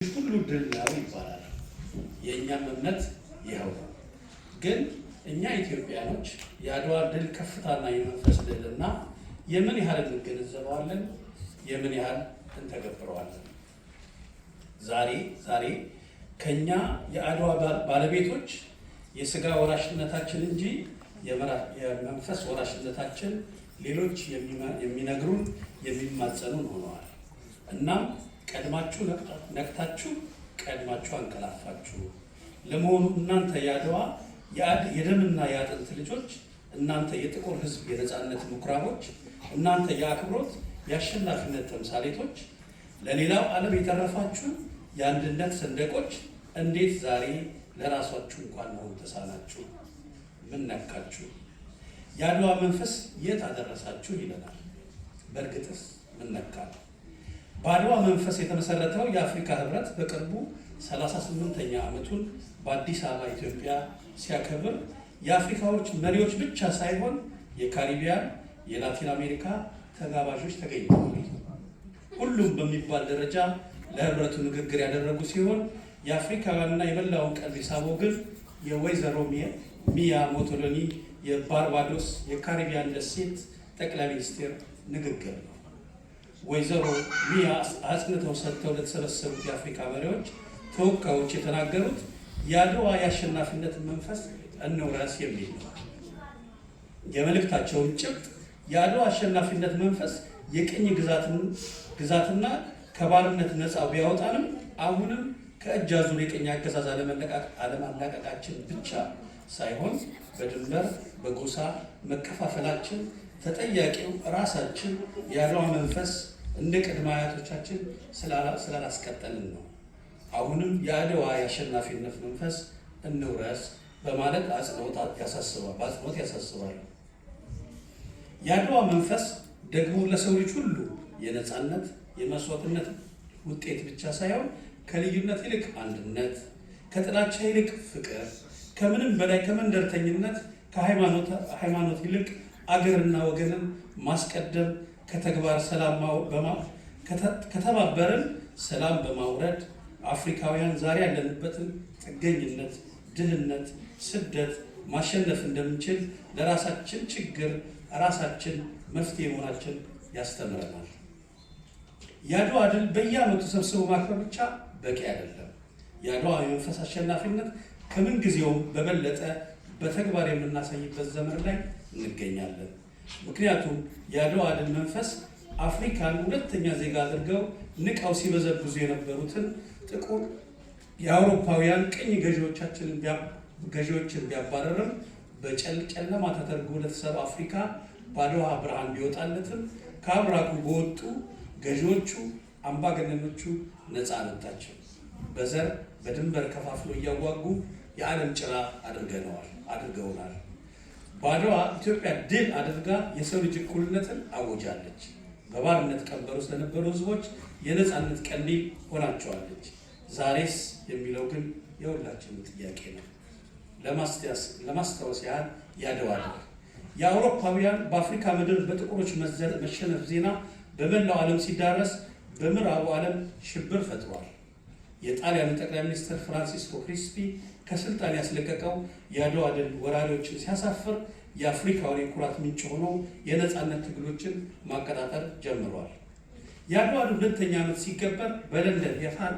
ሁሉ ድል ነው ይባላል። የእኛም እምነት ይኸው ነው። ግን እኛ ኢትዮጵያኖች የአድዋ ድል ከፍታና የመንፈስ ድልና የምን ያህል እንገነዘበዋለን፣ የምን ያህል እንተገብረዋለን? ዛሬ ከኛ የአድዋ ባለቤቶች የስጋ ወራሽነታችን እንጂ የመንፈስ ወራሽነታችን ሌሎች የሚነግሩን የሚማጸኑን ሆነዋል። እናም ቀድማችሁ ነቅታችሁ ቀድማችሁ አንቀላፋችሁ። ለመሆኑ እናንተ የአድዋ የደምና የአጥንት ልጆች፣ እናንተ የጥቁር ሕዝብ የነፃነት ምኩራቦች፣ እናንተ የአክብሮት የአሸናፊነት ተምሳሌቶች፣ ለሌላው ዓለም የተረፋችሁ የአንድነት ሰንደቆች፣ እንዴት ዛሬ ለራሳችሁ እንኳን መሆን ተሳናችሁ? ምን ነካችሁ? የአድዋ መንፈስ የት አደረሳችሁ ይለናል። በእርግጥስ ምን ነካል? በአድዋ መንፈስ የተመሰረተው የአፍሪካ ህብረት በቅርቡ 38ኛ ዓመቱን በአዲስ አበባ ኢትዮጵያ ሲያከብር የአፍሪካዎች መሪዎች ብቻ ሳይሆን የካሪቢያን፣ የላቲን አሜሪካ ተጋባዦች ተገኝተዋል። ሁሉም በሚባል ደረጃ ለህብረቱ ንግግር ያደረጉ ሲሆን የአፍሪካውያንና የመላውን ቀልብ የሳበው ግን የወይዘሮ ሚያ ሞቶሎኒ የባርባዶስ የካሪቢያን ደሴት ጠቅላይ ሚኒስቴር ንግግር ነው። ወይዘሮ ሚያ አጽንተው ሰጥተው ለተሰበሰቡት የአፍሪካ መሪዎች ተወካዮች የተናገሩት የአድዋ የአሸናፊነት መንፈስ እንውረስ የሚል ነው። የመልእክታቸውን ጭብጥ የአድዋ አሸናፊነት መንፈስ የቅኝ ግዛትና ከባርነት ነፃ ቢያወጣንም አሁንም ከእጅ አዙር የቅኝ አገዛዝ አለማላቀቃችን ብቻ ሳይሆን በድንበር በጎሳ መከፋፈላችን ተጠያቂው ራሳችን የአድዋ መንፈስ እንደ ቅድመ አያቶቻችን ስላላስቀጠልን ነው። አሁንም የአድዋ የአሸናፊነት መንፈስ እንውረስ በማለት በአጽንኦት ያሳስባሉ። የአድዋ መንፈስ ደግሞ ለሰው ልጅ ሁሉ የነፃነት የመስዋዕትነት ውጤት ብቻ ሳይሆን ከልዩነት ይልቅ አንድነት፣ ከጥላቻ ይልቅ ፍቅር፣ ከምንም በላይ ከመንደርተኝነት ከሃይማኖት ይልቅ አገርና ወገንን ማስቀደም፣ ከተባበርን ሰላም በማውረድ አፍሪካውያን ዛሬ ያለንበትን ጥገኝነት፣ ድህነት፣ ስደት ማሸነፍ እንደምንችል ለራሳችን ችግር ራሳችን መፍትሄ መሆናችን ያስተምረናል። የአድዋ ድል በየዓመቱ ሰብስቦ ማክበር ብቻ በቂ አይደለም። የአድዋ የመንፈስ አሸናፊነት ከምን ጊዜውም በበለጠ በተግባር የምናሳይበት ዘመን ላይ እንገኛለን። ምክንያቱም የአድዋ ድል መንፈስ አፍሪካን ሁለተኛ ዜጋ አድርገው ንቀው ሲበዘብዙ የነበሩትን ጥቁር የአውሮፓውያን ቅኝ ገዢዎችን ቢያባረርም በጨለማ ተደርጎ ለተሰራ አፍሪካ በአድዋ ብርሃን ቢወጣለትም ከአብራኩ በወጡ ገዢዎቹ አምባገነኖቹ ነፃ አልወጣቸው። በዘር በድንበር ከፋፍሎ እያዋጉ የዓለም ጭራ አድርገውናል። በአድዋ ኢትዮጵያ ድል አድርጋ የሰው ልጅ እኩልነትን አወጃለች። በባርነት ቀንበር ውስጥ ለነበሩ ሕዝቦች የነፃነት ቀንዲል ሆናቸዋለች። ዛሬስ የሚለው ግን የሁላችንም ጥያቄ ነው። ለማስታወስ ያህል የአድዋ ድል የአውሮፓውያን በአፍሪካ ምድር በጥቁሮች መሸነፍ ዜና በመላው ዓለም ሲዳረስ በምዕራቡ ዓለም ሽብር ፈጥሯል። የጣሊያኑ ጠቅላይ ሚኒስትር ፍራንሲስኮ ክሪስፒ ከስልጣን ያስለቀቀው የአድዋ ድል ወራሪዎችን ሲያሳፍር የአፍሪካውን የኩራት ምንጭ ሆኖ የነፃነት ትግሎችን ማቀጣጠር ጀምሯል። የአድዋ ድል ሁለተኛ ዓመት ሲከበር በለንደን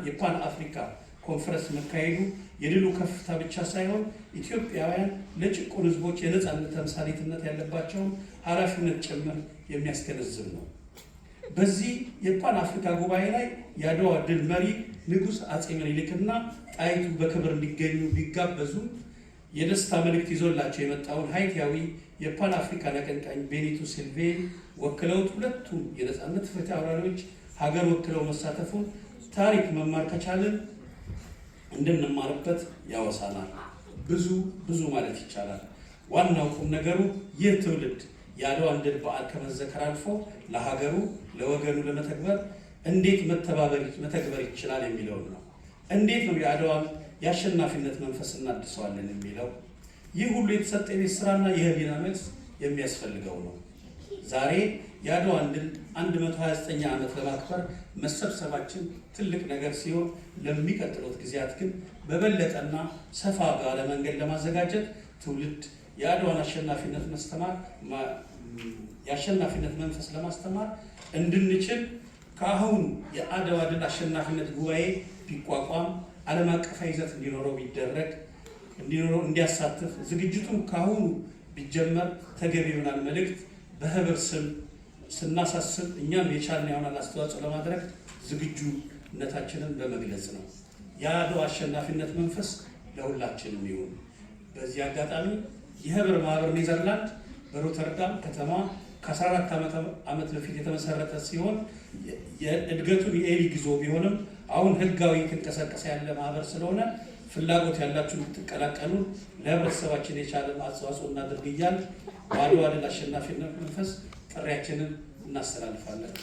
የፓን አፍሪካ ኮንፈረንስ መካሄዱ የድሉ ከፍታ ብቻ ሳይሆን ኢትዮጵያውያን ለጭቁን ሕዝቦች የነፃነት ተምሳሌትነት ያለባቸውን ኃላፊነት ጭምር የሚያስገነዝብ ነው። በዚህ የፓን አፍሪካ ጉባኤ ላይ የአድዋ ድል መሪ ንጉሥ አፄ ምኒልክና ጣይቱ በክብር እንዲገኙ ቢጋበዙ የደስታ መልእክት ይዞላቸው የመጣውን ሃይቲያዊ የፓን አፍሪካን አቀንቃኝ ቤኒቶ ሲልቬን ወክለውት ሁለቱም የነፃነት ፍትህ አውራሪዎች ሀገር ወክለው መሳተፉን ታሪክ መማር ከቻልን እንድንማርበት ያወሳናል። ብዙ ማለት ይቻላል። ዋናው ቁም ነገሩ ይህ ትውልድ የአድዋን ድል በዓል ከመዘከር አልፎ ለሀገሩ ለወገኑ ለመተግበር እንዴት መተግበር ይችላል የሚለውን ነው። እንዴት ነው የአድዋን የአሸናፊነት መንፈስ እናድሰዋለን የሚለው። ይህ ሁሉ የተሰጠ የቤት ስራና የህሊና መልስ የሚያስፈልገው ነው። ዛሬ የአድዋን ድል 129 ዓመት ለማክበር መሰብሰባችን ትልቅ ነገር ሲሆን ለሚቀጥሉት ጊዜያት ግን በበለጠና ሰፋ ባለ መንገድ ለማዘጋጀት ትውልድ የአድዋን የአሸናፊነት መንፈስ ለማስተማር እንድንችል ከአሁን የአድዋ ድል አሸናፊነት ጉባኤ ቢቋቋም ዓለም አቀፋዊ ይዘት እንዲኖረው እንዲያሳትፍ ዝግጅቱን ከአሁኑ ቢጀመር ተገቢ ይሆናል መልእክት በህብር ስም ስናሳስብ እኛም የቻልን ይሆናል አስተዋጽኦ ለማድረግ ዝግጁነታችንን በመግለጽ ነው። የአድዋ አሸናፊነት መንፈስ ለሁላችንም ይሁን። በዚህ አጋጣሚ የህብር ማህበር ኔዘርላንድ በሮተርዳም ከተማ ከ14 ዓመት በፊት የተመሰረተ ሲሆን የእድገቱን የኤሊ ግዞ ቢሆንም አሁን ህጋዊ የተንቀሳቀሰ ያለ ማህበር ስለሆነ ፍላጎት ያላችሁ ልትቀላቀሉ ለህብረተሰባችን የቻለን አስተዋጽኦ እናድርግ እያልን በአድዋ ድል አሸናፊነት መንፈስ ጥሪያችንን እናስተላልፋለን።